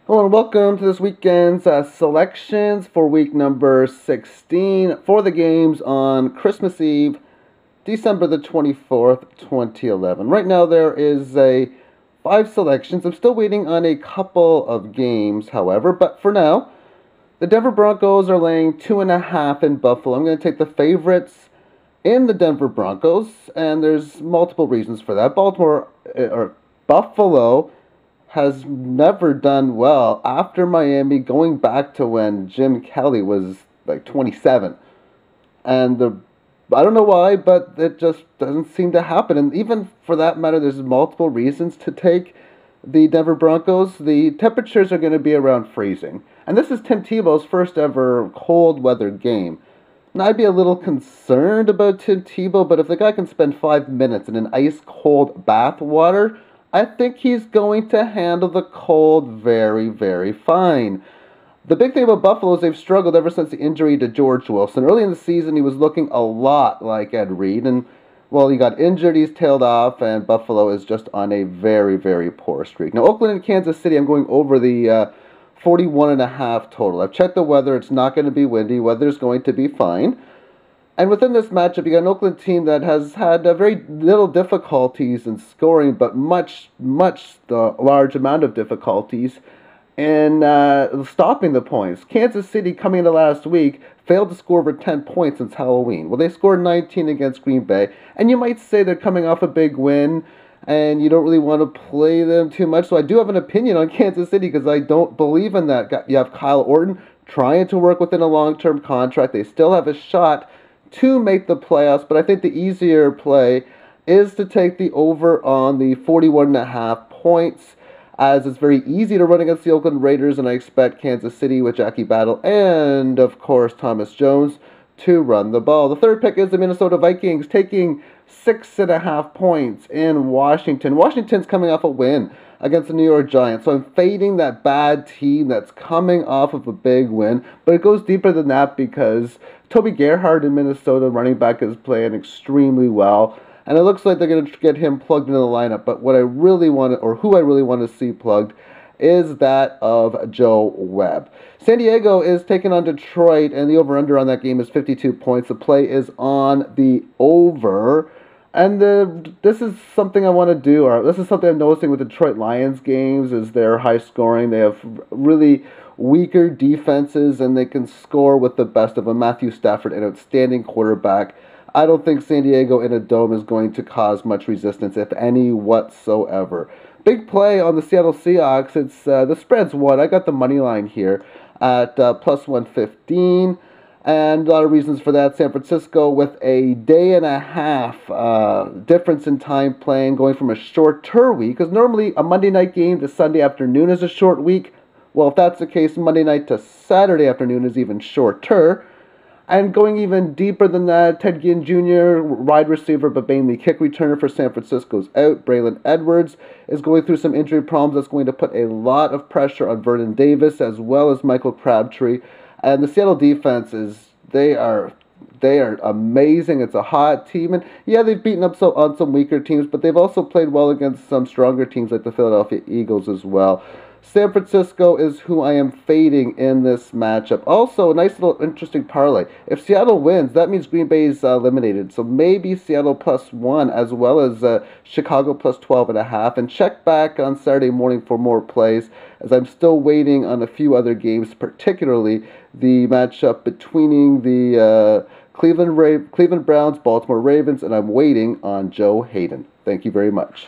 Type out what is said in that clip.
Hello and welcome to this weekend's selections for week number 16 for the games on Christmas Eve, December the 24th, 2011. Right now there is a 5 selections. I'm still waiting on a couple of games, however, but for now, the Denver Broncos are laying 2.5 in Buffalo. I'm going to take the favorites in the Denver Broncos, and there's multiple reasons for that. Buffalo has never done well after Miami, going back to when Jim Kelly was like 27. And I don't know why, but it just doesn't seem to happen. And even for that matter, there's multiple reasons to take the Denver Broncos. The temperatures are going to be around freezing. And this is Tim Tebow's first ever cold weather game. Now, I'd be a little concerned about Tim Tebow, but if the guy can spend 5 minutes in an ice cold bath water, I think he's going to handle the cold very, very fine. The big thing about Buffalo is they've struggled ever since the injury to George Wilson. Early in the season, he was looking a lot like Ed Reed, and, well, he got injured, he's tailed off, and Buffalo is just on a very, very poor streak. Now, Oakland and Kansas City, I'm going over the 41.5 total. I've checked the weather. It's not going to be windy. Weather's going to be fine. And within this matchup, you got an Oakland team that has had very little difficulties in scoring, but much the large amount of difficulties in stopping the points. Kansas City, coming into last week, failed to score over 10 points since Halloween. Well, they scored 19 against Green Bay, and you might say they're coming off a big win, and you don't really want to play them too much. So I do have an opinion on Kansas City because I don't believe in that. You have Kyle Orton trying to work within a long-term contract. They still have a shot to make the playoffs, but I think the easier play is to take the over on the 41.5 points, as it's very easy to run against the Oakland Raiders, and I expect Kansas City with Jackie Battle and, of course, Thomas Jones to run the ball. The third pick is the Minnesota Vikings, taking 6.5 points in Washington. Washington's coming off a win against the New York Giants, so I'm fading that bad team that's coming off of a big win, but it goes deeper than that because Toby Gerhart in Minnesota, running back, is playing extremely well, and it looks like they're going to get him plugged into the lineup, but what I really want, or who I really want to see plugged, is that of Joe Webb. San Diego is taking on Detroit, and the over-under on that game is 52 points. The play is on the over. And this is something I want to do, or this is something I'm noticing with Detroit Lions games, is they're high scoring. They have really weaker defenses, and they can score with the best of them. Matthew Stafford, an outstanding quarterback. I don't think San Diego in a dome is going to cause much resistance, if any whatsoever. Big play on the Seattle Seahawks. It's the spread's one. I got the money line here at plus 115. And a lot of reasons for that. San Francisco with a day and a half difference in time playing, going from a shorter week, because normally a Monday night game to Sunday afternoon is a short week. Well, if that's the case, Monday night to Saturday afternoon is even shorter. And going even deeper than that, Ted Ginn Jr., wide receiver but mainly kick returner for San Francisco's out. Braylon Edwards is going through some injury problems. That's going to put a lot of pressure on Vernon Davis as well as Michael Crabtree. And the Seattle defense they are amazing. It's a hot team. And yeah, they've beaten up on some weaker teams, but they've also played well against some stronger teams like the Philadelphia Eagles as well. San Francisco is who I am fading in this matchup. Also, a nice little interesting parlay. If Seattle wins, that means Green Bay is eliminated. So maybe Seattle +1 as well as Chicago +12.5. And check back on Saturday morning for more plays, as I'm still waiting on a few other games, particularly the matchup between the Cleveland Browns, Baltimore Ravens, and I'm waiting on Joe Hayden. Thank you very much.